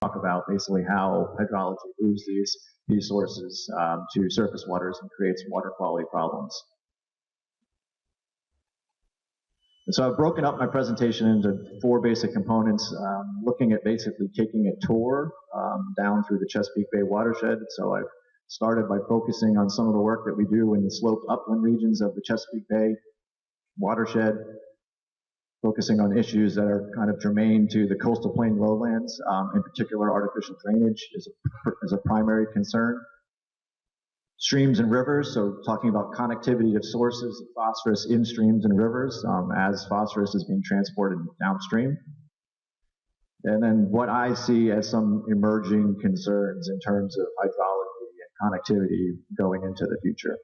talk about basically how hydrology moves these sources to surface waters and creates water quality problems. And so I've broken up my presentation into 4 basic components, looking at basically taking a tour down through the Chesapeake Bay watershed. So I've started by focusing on some of the work that we do in the sloped upland regions of the Chesapeake Bay watershed, focusing on issues that are kind of germane to the coastal plain lowlands. In particular, artificial drainage is a primary concern. Streams and rivers, so talking about connectivity of sources of phosphorus in streams and rivers as phosphorus is being transported downstream. And then what I see as some emerging concerns in terms of hydrology and connectivity going into the future.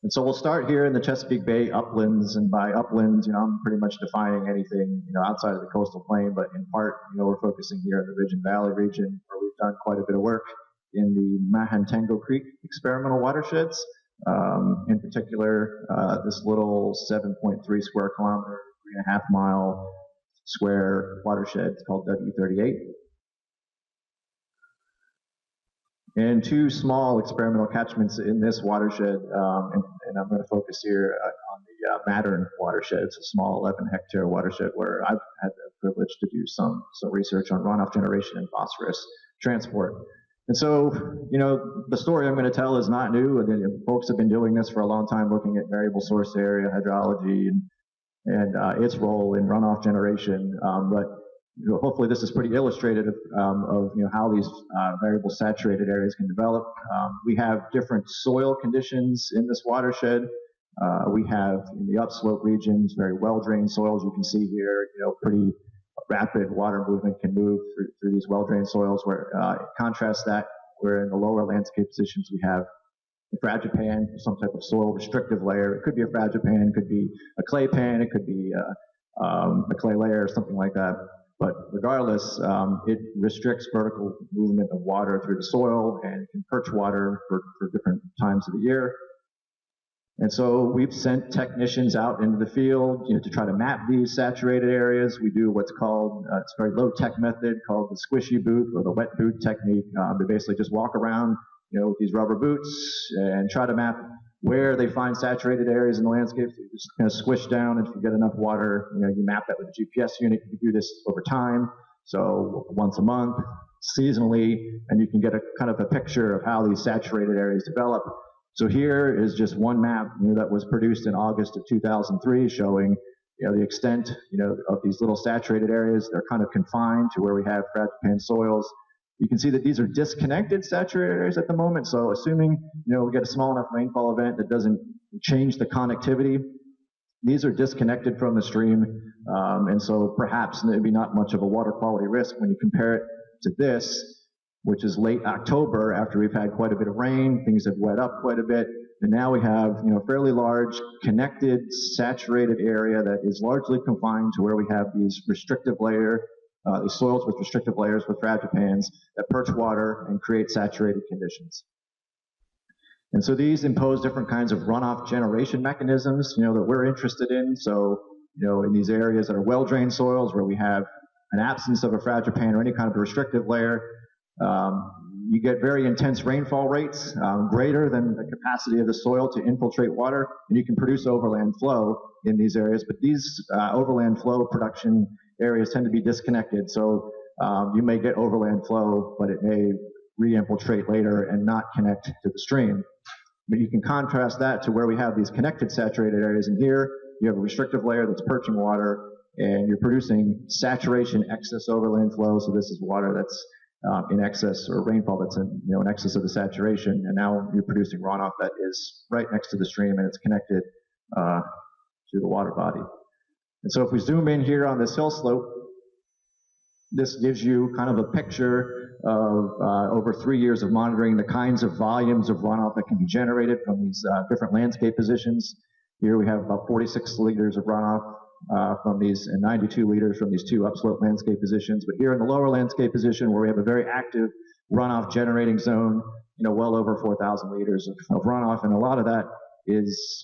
And so we'll start here in the Chesapeake Bay uplands, and by uplands, I'm pretty much defining anything, outside of the coastal plain, but in part, we're focusing here in the Ridge and Valley region, where we've done quite a bit of work in the Mahantengo Creek experimental watersheds. In particular, this little 7.3 square kilometer, 3.5 mile square watershed called W38. And 2 small experimental catchments in this watershed, and I'm going to focus here on the Mattern watershed. It's a small 11-hectare watershed where I've had the privilege to do some research on runoff generation and phosphorus transport. And so, the story I'm going to tell is not new. Folks have been doing this for a long time, looking at variable source area hydrology and its role in runoff generation. But hopefully this is pretty illustrative of how these variable saturated areas can develop. We have different soil conditions in this watershed. We have in the upslope regions very well-drained soils. You can see here, pretty rapid water movement can move through these well-drained soils. Where contrast that, where in the lower landscape positions we have a fragipan, some type of soil restrictive layer. It could be a fragipan, could be a clay pan, it could be a clay layer or something like that. But regardless, it restricts vertical movement of water through the soil and can perch water for different times of the year. And so we've sent technicians out into the field to try to map these saturated areas. We do what's called, it's a very low-tech method called the squishy boot or the wet boot technique. They basically just walk around with these rubber boots and try to map where they find saturated areas in the landscape. So you just kind of squish down, and if you get enough water, you map that with a GPS unit. You can do this over time, so once a month, seasonally, and you can get a kind of a picture of how these saturated areas develop. So here is just one map that was produced in August of 2003, showing the extent of these little saturated areas. They're kind of confined to where we have fragipan soils. You can see that these are disconnected saturated areas at the moment. So assuming we get a small enough rainfall event that doesn't change the connectivity, these are disconnected from the stream, and so perhaps maybe not much of a water quality risk when you compare it to this, which is late October after we've had quite a bit of rain. Things have wet up quite a bit, and now we have a fairly large connected saturated area that is largely confined to where we have these restrictive these soils with restrictive layers with fragipans that perch water and create saturated conditions. And so these impose different kinds of runoff generation mechanisms that we're interested in. So in these areas that are well-drained soils where we have an absence of a fragipan or any kind of restrictive layer, you get very intense rainfall rates, greater than the capacity of the soil to infiltrate water, and you can produce overland flow in these areas. But these overland flow production areas tend to be disconnected, so you may get overland flow, but it may re-infiltrate later and not connect to the stream. But you can contrast that to where we have these connected saturated areas, and here you have a restrictive layer that's perching water, and you're producing saturation excess overland flow. So this is water that's in excess, or rainfall that's in excess of the saturation, and now you're producing runoff that is right next to the stream, and it's connected to the water body. And so if we zoom in here on this hill slope, this gives you kind of a picture of over 3 years of monitoring the kinds of volumes of runoff that can be generated from these different landscape positions. Here we have about 46 liters of runoff from these, and 92 liters from these 2 upslope landscape positions. But here in the lower landscape position, where we have a very active runoff generating zone, well over 4,000 liters of runoff, and a lot of that is,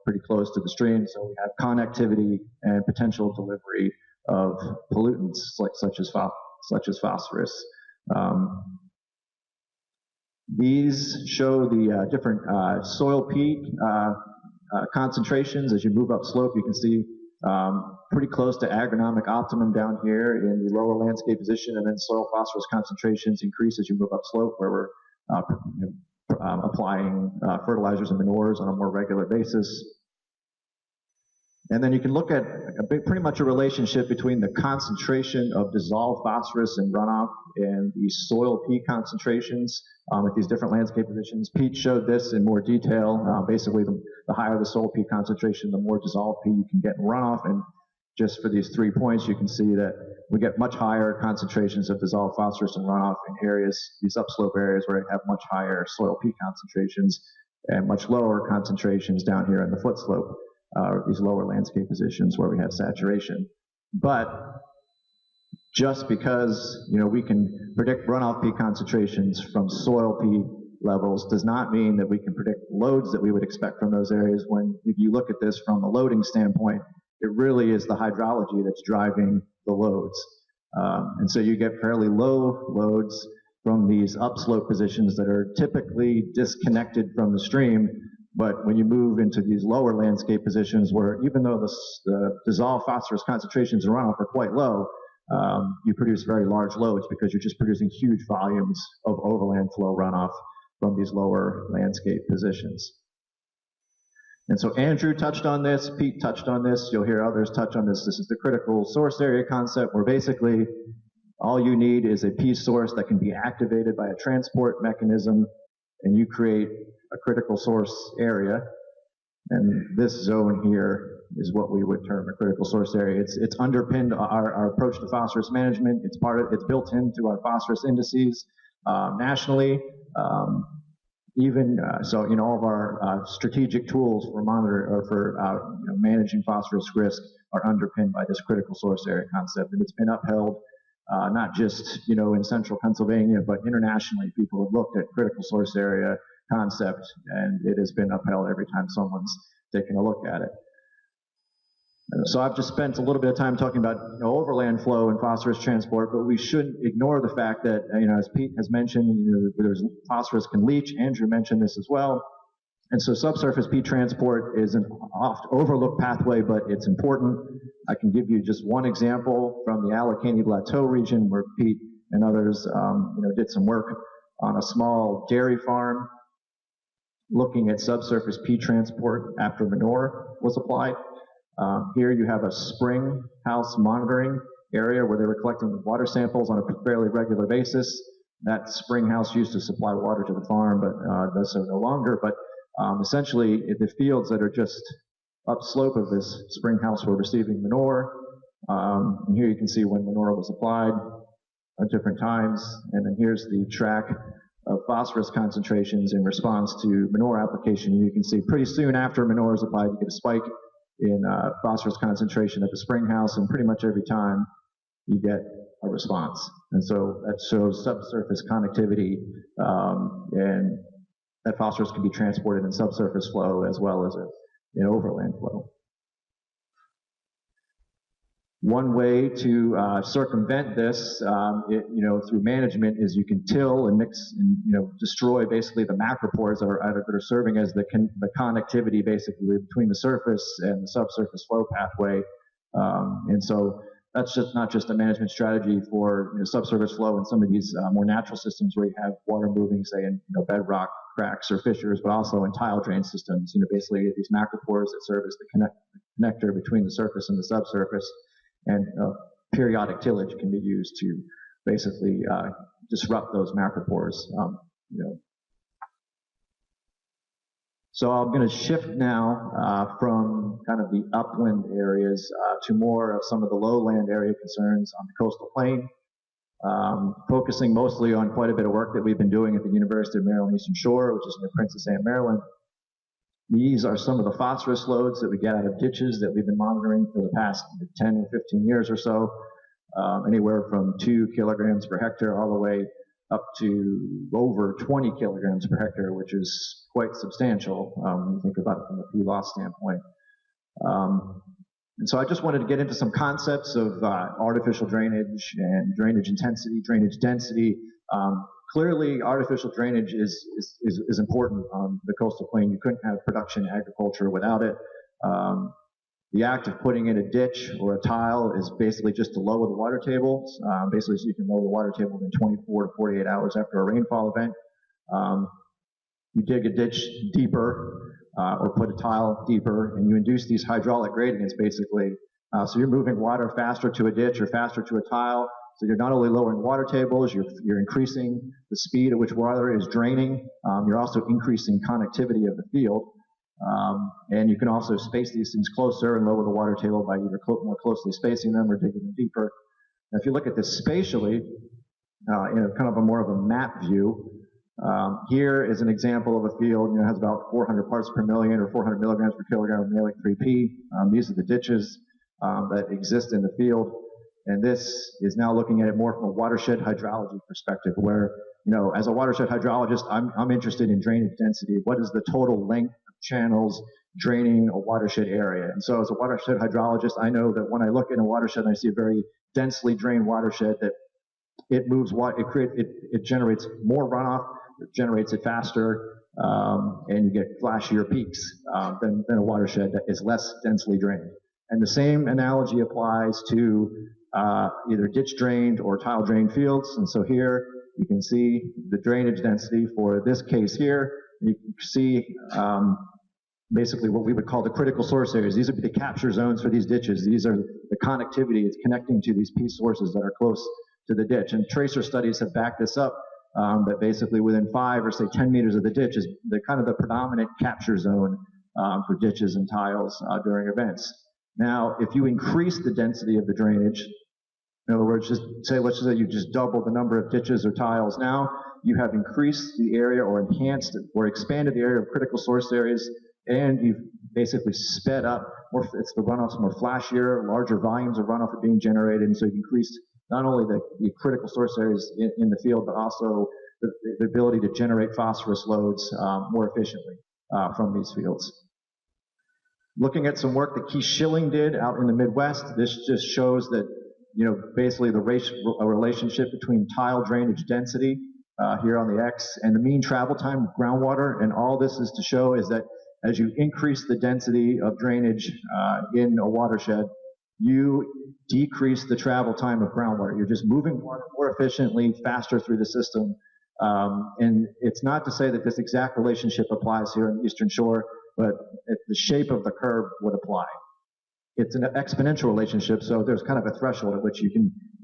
pretty close to the stream. So we have connectivity and potential delivery of pollutants such as such as phosphorus. These show the different soil peak concentrations. As you move up slope, you can see pretty close to agronomic optimum down here in the lower landscape position, and then soil phosphorus concentrations increase as you move up slope, where we're applying fertilizers and manures on a more regular basis. And then you can look at pretty much a relationship between the concentration of dissolved phosphorus in runoff and the soil peak concentrations at these different landscape positions. Pete showed this in more detail. Basically, the higher the soil peak concentration, the more dissolved peat you can get in runoff. And just for these 3 points, you can see that we get much higher concentrations of dissolved phosphorus in runoff in areas, these upslope areas where we have much higher soil peak concentrations, and much lower concentrations down here in the foot slope. These lower landscape positions where we have saturation. But just because we can predict runoff peak concentrations from soil peak levels does not mean that we can predict loads that we would expect from those areas. When if you look at this from a loading standpoint, it really is the hydrology that's driving the loads. And so you get fairly low loads from these upslope positions that are typically disconnected from the stream. But when you move into these lower landscape positions where even though the dissolved phosphorus concentrations in runoff are quite low, you produce very large loads because you're just producing huge volumes of overland flow runoff from these lower landscape positions. And so Andrew touched on this, Pete touched on this, you'll hear others touch on this. This is the critical source area concept, where basically all you need is a P source that can be activated by a transport mechanism, and you create a critical source area. And this zone here is what we would term a critical source area. It's underpinned our approach to phosphorus management. It's built into our phosphorus indices nationally. So all of our strategic tools for monitoring or for managing phosphorus risk are underpinned by this critical source area concept, and it's been upheld not just in central Pennsylvania, but internationally. People have looked at critical source area concept, and it has been upheld every time someone's taken a look at it. So I've just spent a little bit of time talking about overland flow and phosphorus transport, but we shouldn't ignore the fact that as Pete has mentioned, there's phosphorus can leach. Andrew mentioned this as well. And so subsurface peat transport is an oft overlooked pathway, but it's important. I can give you just one example from the Allegheny Plateau region, where Pete and others did some work on a small dairy farm looking at subsurface peat transport after manure was applied. Here you have a spring house monitoring area where they were collecting water samples on a fairly regular basis. That spring house used to supply water to the farm, but does so no longer. But essentially, the fields that are just upslope of this spring house were receiving manure. And here you can see when manure was applied at different times. And then here's the track of phosphorus concentrations in response to manure application. And you can see pretty soon after manure is applied, you get a spike in phosphorus concentration at the spring house, and pretty much every time you get a response. And so that shows subsurface connectivity, and that phosphorus can be transported in subsurface flow as well as in overland flow. One way to circumvent this, through management, is you can till and mix and destroy basically the macropores that are serving as the connectivity basically between the surface and the subsurface flow pathway. And so that's just not just a management strategy for subsurface flow in some of these more natural systems where you have water moving, say in bedrock cracks or fissures, but also in tile drain systems. Basically these macropores that serve as the connector between the surface and the subsurface. And periodic tillage can be used to basically disrupt those macropores. So I'm going to shift now from kind of the upland areas to more of some of the lowland area concerns on the coastal plain, focusing mostly on quite a bit of work that we've been doing at the University of Maryland Eastern Shore, which is near Princess Anne, Maryland. These are some of the phosphorus loads that we get out of ditches that we've been monitoring for the past 10 or 15 years or so, anywhere from 2 kilograms per hectare all the way up to over 20 kilograms per hectare, which is quite substantial when you think about it from a P loss standpoint. And so I just wanted to get into some concepts of artificial drainage and drainage intensity, drainage density. Clearly, artificial drainage is important on the coastal plain. You couldn't have production agriculture without it. The act of putting in a ditch or a tile is basically just to lower the water table. Basically, so you can lower the water table in 24 to 48 hours after a rainfall event. You dig a ditch deeper or put a tile deeper, and you induce these hydraulic gradients, basically. So you're moving water faster to a ditch or faster to a tile. So you're not only lowering water tables, you're increasing the speed at which water is draining. You're also increasing connectivity of the field. And you can also space these things closer and lower the water table by either more closely spacing them or digging them deeper. Now, if you look at this spatially, in a kind of a more of a map view, here is an example of a field, has about 400 parts per million or 400 milligrams per kilogram of maleic 3P. These are the ditches that exist in the field. And this is now looking at it more from a watershed hydrology perspective, where, as a watershed hydrologist, I'm interested in drainage density. What is the total length of channels draining a watershed area? And so as a watershed hydrologist, I know that when I look in a watershed and I see a very densely drained watershed, that it moves it generates more runoff, it generates it faster, and you get flashier peaks than a watershed that is less densely drained. And the same analogy applies to either ditch drained or tile drained fields. And so here you can see the drainage density for this case here. You can see basically what we would call the critical source areas. These would be the capture zones for these ditches. These are the connectivity. It's connecting to these P sources that are close to the ditch. And tracer studies have backed this up, that basically within 5 or say 10 meters of the ditch is the kind of the predominant capture zone for ditches and tiles during events. Now, if you increase the density of the drainage, in other words, let's just say you just double the number of ditches or tiles, now you have increased the area or enhanced or expanded the area of critical source areas, and you've basically sped up, it's the runoff's more flashier, larger volumes of runoff are being generated, and so you've increased not only the critical source areas in the field, but also the ability to generate phosphorus loads more efficiently from these fields. Looking at some work that Keith Schilling did out in the Midwest, this just shows that, basically the relationship between tile drainage density here on the X and the mean travel time of groundwater. And all this is to show is that as you increase the density of drainage in a watershed, you decrease the travel time of groundwater. You're just moving water more efficiently, faster through the system. And it's not to say that this exact relationship applies here on the Eastern Shore, but the shape of the curve would apply. It's an exponential relationship, so there's kind of a threshold at which you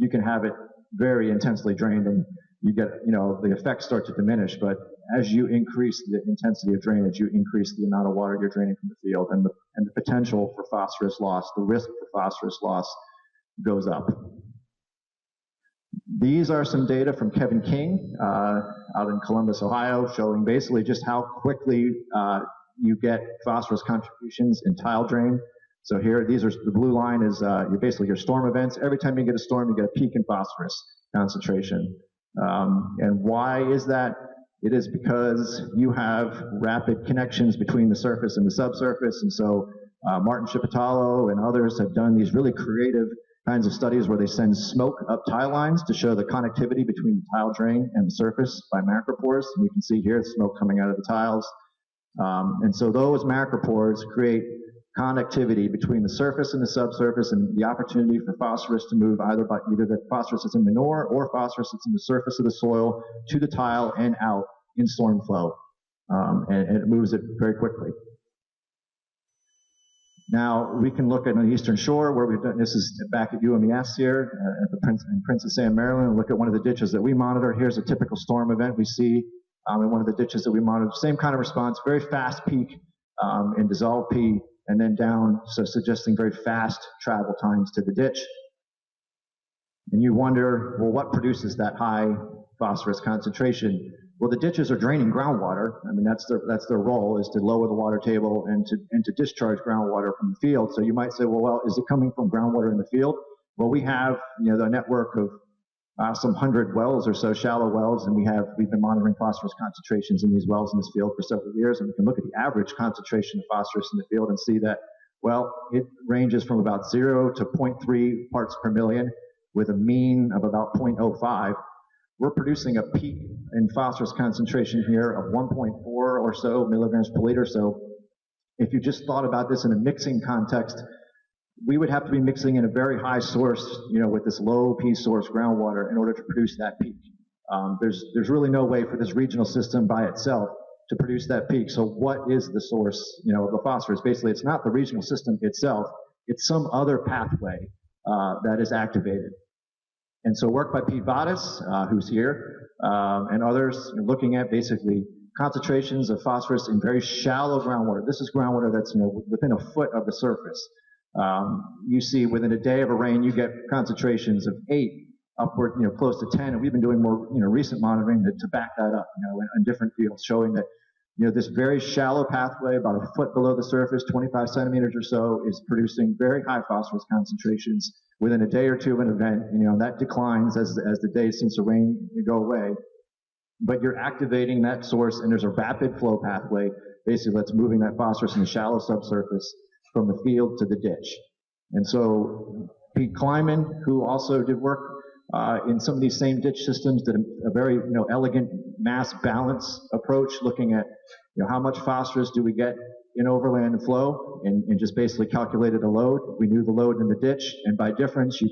can have it very intensely drained, and you get, the effects start to diminish. But as you increase the intensity of drainage, you increase the amount of water you're draining from the field, and the potential for phosphorus loss, the risk for phosphorus loss goes up. These are some data from Kevin King out in Columbus, Ohio, showing basically just how quickly you get phosphorus contributions in tile drain. So here, the blue line is basically your storm events. Every time you get a storm, you get a peak in phosphorus concentration. And why is that? It is because you have rapid connections between the surface and the subsurface. And so Martin Shipitalo and others have done these really creative kinds of studies where they send smoke up tile lines to show the connectivity between the tile drain and the surface by macropores. And you can see here the smoke coming out of the tiles. And so those macropores create connectivity between the surface and the subsurface, and the opportunity for phosphorus to move either the phosphorus that's in manure or phosphorus that's in the surface of the soil to the tile and out in storm flow. And it moves it very quickly. Now, we can look at the Eastern Shore where we've done, this is back at UMES here in Princess Anne, Maryland, and look at one of the ditches that we monitor. Here's a typical storm event we see in one of the ditches that we monitor. Same kind of response, very fast peak in dissolved P, and then down, so suggesting very fast travel times to the ditch. And you wonder, well, what produces that high phosphorus concentration? Well, the ditches are draining groundwater. I mean, that's their role, is to lower the water table and to discharge groundwater from the field. So you might say, well, is it coming from groundwater in the field? Well, we have, the network of some 100 wells or so, shallow wells, and we've been monitoring phosphorus concentrations in these wells in this field for several years, and we can look at the average concentration of phosphorus in the field and see that Well, it ranges from about 0 to 0.3 parts per million with a mean of about 0.05. We're producing a peak in phosphorus concentration here of 1.4 or so milligrams per liter. So if you just thought about this in a mixing context, we would have to be mixing in a very high source, with this low P source groundwater in order to produce that peak. There's really no way for this regional system by itself to produce that peak. So what is the source, of the phosphorus? Basically, it's not the regional system itself. It's some other pathway that is activated. And so work by Pete Vadas, who's here, and others looking at basically concentrations of phosphorus in very shallow groundwater. This is groundwater that's within a foot of the surface. You see within a day of a rain, you get concentrations of 8 upward, close to 10, and we've been doing more, recent monitoring to back that up, in different fields, showing that, this very shallow pathway, about a foot below the surface, 25 centimeters or so, is producing very high phosphorus concentrations within a day or two of an event. That declines as the days since the rain go away. But you're activating that source, and there's a rapid flow pathway, basically that's moving that phosphorus in the shallow subsurface from the field to the ditch. And so Pete Kleiman, who also did work in some of these same ditch systems, did a very elegant mass balance approach, looking at how much phosphorus do we get in overland flow, and just basically calculated a load. We knew the load in the ditch, and by difference you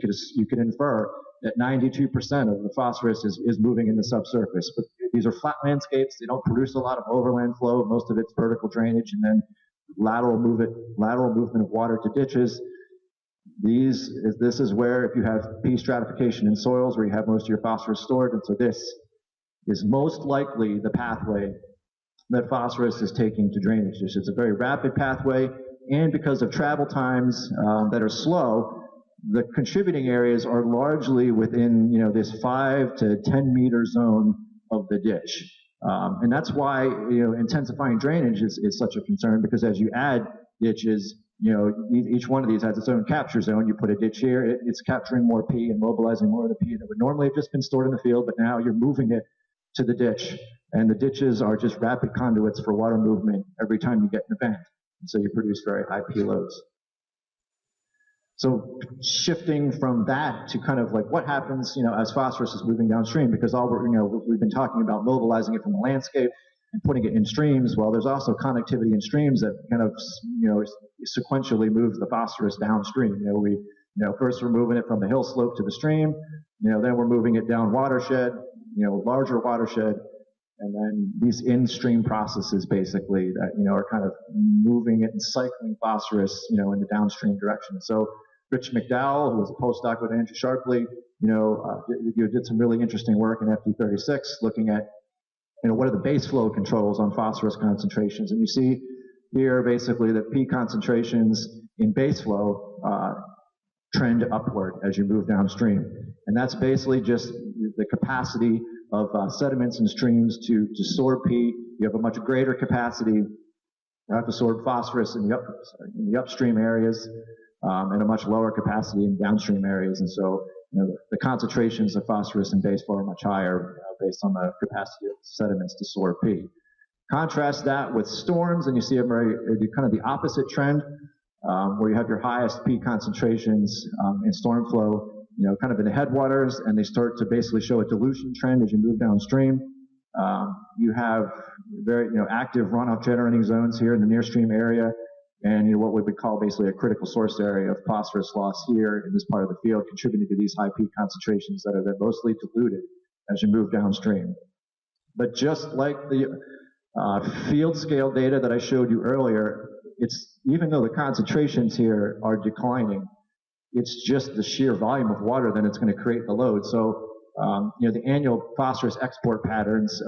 could infer that 92% of the phosphorus is moving in the subsurface. But these are flat landscapes; they don't produce a lot of overland flow. Most of it's vertical drainage, and then lateral movement of water to ditches. This is where, if you have P stratification in soils, where you have most of your phosphorus stored, and so this is most likely the pathway that phosphorus is taking to drainage. It's a very rapid pathway, and because of travel times that are slow, the contributing areas are largely within this 5 to 10 meter zone of the ditch. And that's why intensifying drainage is such a concern, because as you add ditches, each one of these has its own capture zone. You put a ditch here, it's capturing more P and mobilizing more of the P that would normally have just been stored in the field, but now you're moving it to the ditch. And the ditches are just rapid conduits for water movement every time you get an event. And so you produce very high P loads. So shifting from that to kind of like what happens, as phosphorus is moving downstream, because we've been talking about mobilizing it from the landscape and putting it in streams. Well, there's also connectivity in streams that kind of, sequentially moves the phosphorus downstream. First we're moving it from the hill slope to the stream. Then we're moving it down watershed, larger watershed, and then these in-stream processes basically that, are kind of moving it and cycling phosphorus, in the downstream direction. So Rich McDowell, who was a postdoc with Andrew Sharpley, did some really interesting work in FD36 looking at, what are the base flow controls on phosphorus concentrations. And you see here basically that P concentrations in base flow trend upward as you move downstream. And that's basically just the capacity of sediments and streams to sorb P. You have a much greater capacity to absorb phosphorus in the upstream areas, and a much lower capacity in downstream areas. And so, the concentrations of phosphorus in base flow are much higher based on the capacity of sediments to sorb P. Contrast that with storms, and you see kind of the opposite trend, where you have your highest P concentrations in storm flow, kind of in the headwaters, and they start to basically show a dilution trend as you move downstream. You have very active runoff generating zones here in the near stream area, and what we would call basically a critical source area of phosphorus loss here in this part of the field, contributing to these high P concentrations that are then mostly diluted as you move downstream. But just like the field scale data that I showed you earlier, even though the concentrations here are declining, it's just the sheer volume of water that it's going to create the load. So, the annual phosphorus export patterns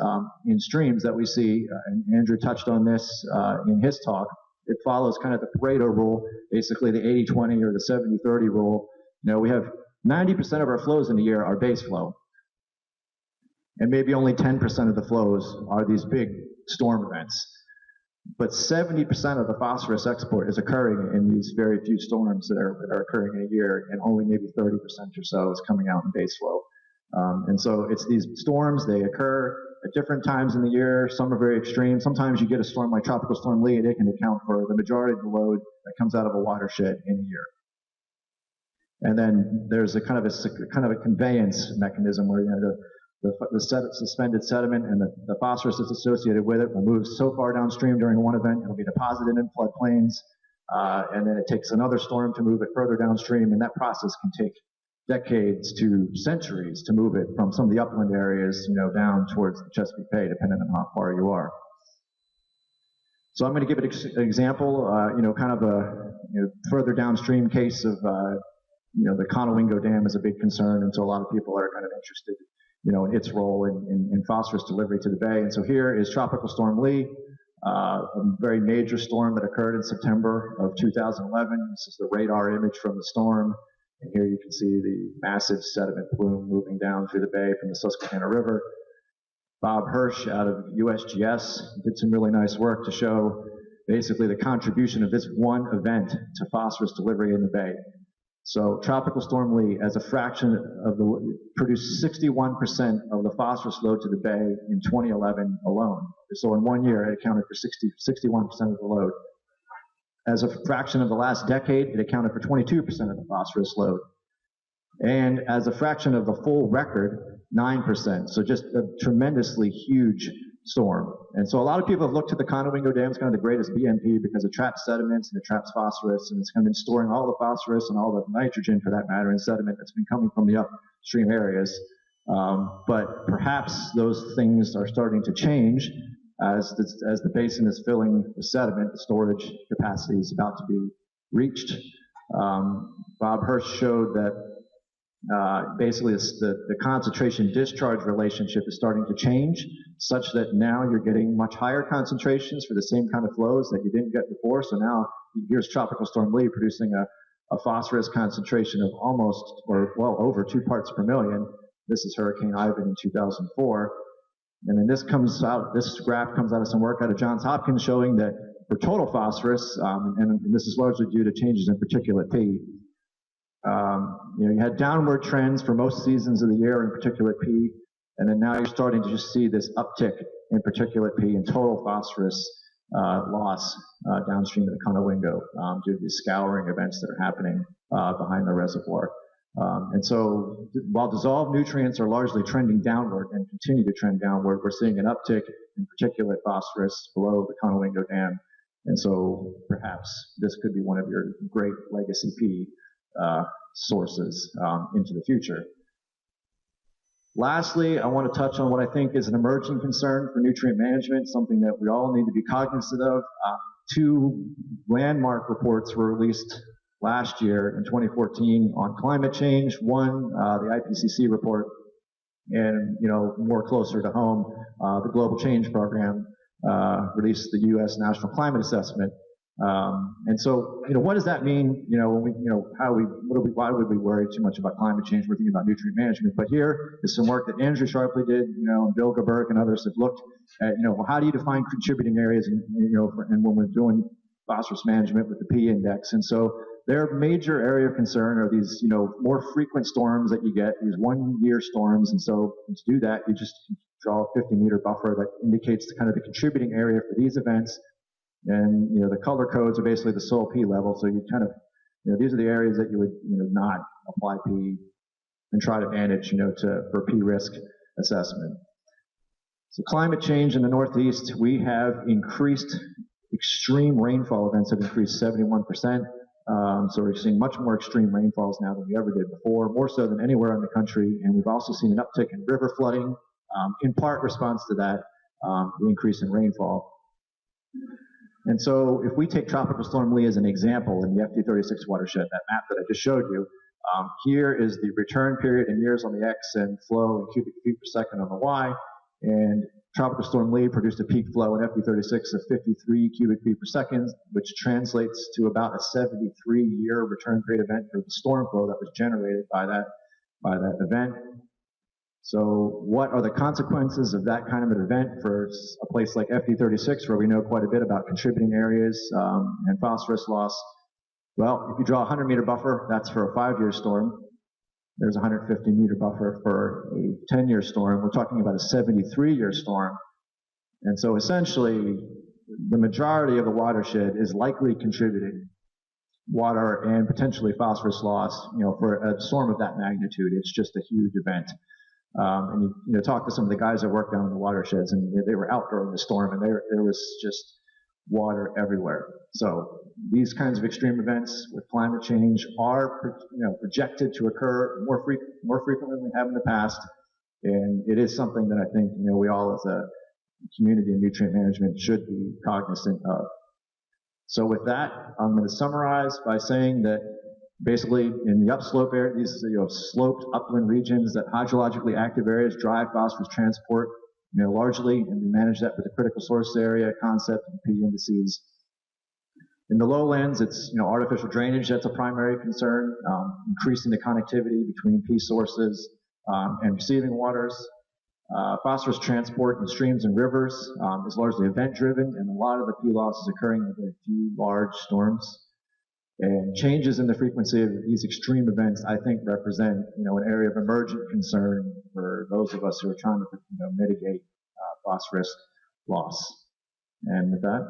in streams that we see, and Andrew touched on this in his talk, it follows kind of the Pareto rule, basically the 80-20 or the 70-30 rule. We have 90% of our flows in a year are base flow, and maybe only 10% of the flows are these big storm events. But 70% of the phosphorus export is occurring in these very few storms that are occurring in a year, and only maybe 30% or so is coming out in base flow. And so it's these storms, they occur, at different times in the year. Some are very extreme. Sometimes you get a storm like Tropical Storm Lee, and it can account for the majority of the load that comes out of a watershed in a year. And then there's a kind of a conveyance mechanism where the suspended sediment and the phosphorus that's associated with it will move so far downstream during one event, it'll be deposited in floodplains, and then it takes another storm to move it further downstream, and that process can take decades to centuries to move it from some of the upland areas, down towards the Chesapeake Bay, depending on how far you are. So I'm going to give it an example, kind of a further downstream case of, the Conowingo Dam is a big concern, and so a lot of people are kind of interested, in its role in phosphorus delivery to the bay. And so here is Tropical Storm Lee, a very major storm that occurred in September of 2011. This is the radar image from the storm. And here you can see the massive sediment plume moving down through the bay from the Susquehanna River. Bob Hirsch out of USGS did some really nice work to show basically the contribution of this one event to phosphorus delivery in the bay. So Tropical Storm Lee, as a fraction of produced 61% of the phosphorus load to the bay in 2011 alone. So in 1 year, it accounted for 61% of the load. As a fraction of the last decade, it accounted for 22% of the phosphorus load. And as a fraction of the full record, 9%. So just a tremendously huge storm. And so a lot of people have looked at the Conowingo Dam as kind of the greatest BMP because it traps sediments and it traps phosphorus, and it's kind of been storing all the phosphorus and all the nitrogen, for that matter, in sediment that's been coming from the upstream areas. But perhaps those things are starting to change as the basin is filling with sediment. The storage capacity is about to be reached. Bob Hirsch showed that basically the concentration discharge relationship is starting to change, such that now you're getting much higher concentrations for the same kind of flows that you didn't get before. So now here's Tropical Storm Lee producing a phosphorus concentration of almost, or well over 2 parts per million. This is Hurricane Ivan in 2004. And then this graph comes out of some work out of Johns Hopkins showing that for total phosphorus, and this is largely due to changes in particulate P, you had downward trends for most seasons of the year in particulate P, and then now you're starting to just see this uptick in particulate P and total phosphorus loss downstream of the Conowingo due to these scouring events that are happening behind the reservoir. And so while dissolved nutrients are largely trending downward and continue to trend downward, we're seeing an uptick in particulate phosphorus below the Conowingo Dam. And so perhaps this could be one of your great legacy P sources into the future. Lastly, I want to touch on what I think is an emerging concern for nutrient management, something that we all need to be cognizant of. 2 landmark reports were released last year in 2014 on climate change. One, the IPCC report, and more closer to home, the Global Change Program released the U.S. National Climate Assessment. And so, what does that mean? Why would we worry too much about climate change? We're thinking about nutrient management. But here is some work that Andrew Sharpley did, and Bill Geberg and others have looked at, how do you define contributing areas, and when we're doing phosphorus management with the P index. And so their major area of concern are these, more frequent storms that you get, these 1-year storms. And so to do that, you just draw a 50-meter buffer that indicates kind of the contributing area for these events. And, the color codes are basically the soil P level. So you kind of, these are the areas that you would, not apply P and try to manage, for P risk assessment. So climate change in the Northeast, we have increased, extreme rainfall events have increased 71%. So we're seeing much more extreme rainfalls now than we ever did before, more so than anywhere in the country. And we've also seen an uptick in river flooding, in part response to that, the increase in rainfall. And so if we take Tropical Storm Lee as an example in the FD36 watershed, that map that I just showed you, here is the return period in years on the X and flow in cubic feet per second on the Y. And Tropical Storm Lee produced a peak flow in FD36 of 53 cubic feet per second, which translates to about a 73-year return period event for the storm flow that was generated by that event. So what are the consequences of that kind of an event for a place like FD36, where we know quite a bit about contributing areas and phosphorus loss? Well, if you draw a 100-meter buffer, that's for a 5-year storm. there's a 150-meter buffer for a 10-year storm. We're talking about a 73-year storm. And so essentially, the majority of the watershed is likely contributing water and potentially phosphorus loss, for a storm of that magnitude. It's just a huge event. And you talk to some of the guys that work down in the watersheds, and they were out during the storm, and there was just water everywhere. So these kinds of extreme events with climate change are projected to occur more frequently than we have in the past, and it is something that I think we all as a community and nutrient management should be cognizant of. So with that, I'm going to summarize by saying that basically in the upslope area, these sloped upland regions, that hydrologically active areas drive phosphorus transport, largely, and we manage that with the critical source area concept and P indices. In the lowlands, it's artificial drainage that's a primary concern, increasing the connectivity between P sources and receiving waters. Phosphorus transport in streams and rivers is largely event-driven, and a lot of the P loss is occurring in a few large storms. And changes in the frequency of these extreme events, I think, represent an area of emergent concern for those of us who are trying to mitigate phosphorus loss. And with that,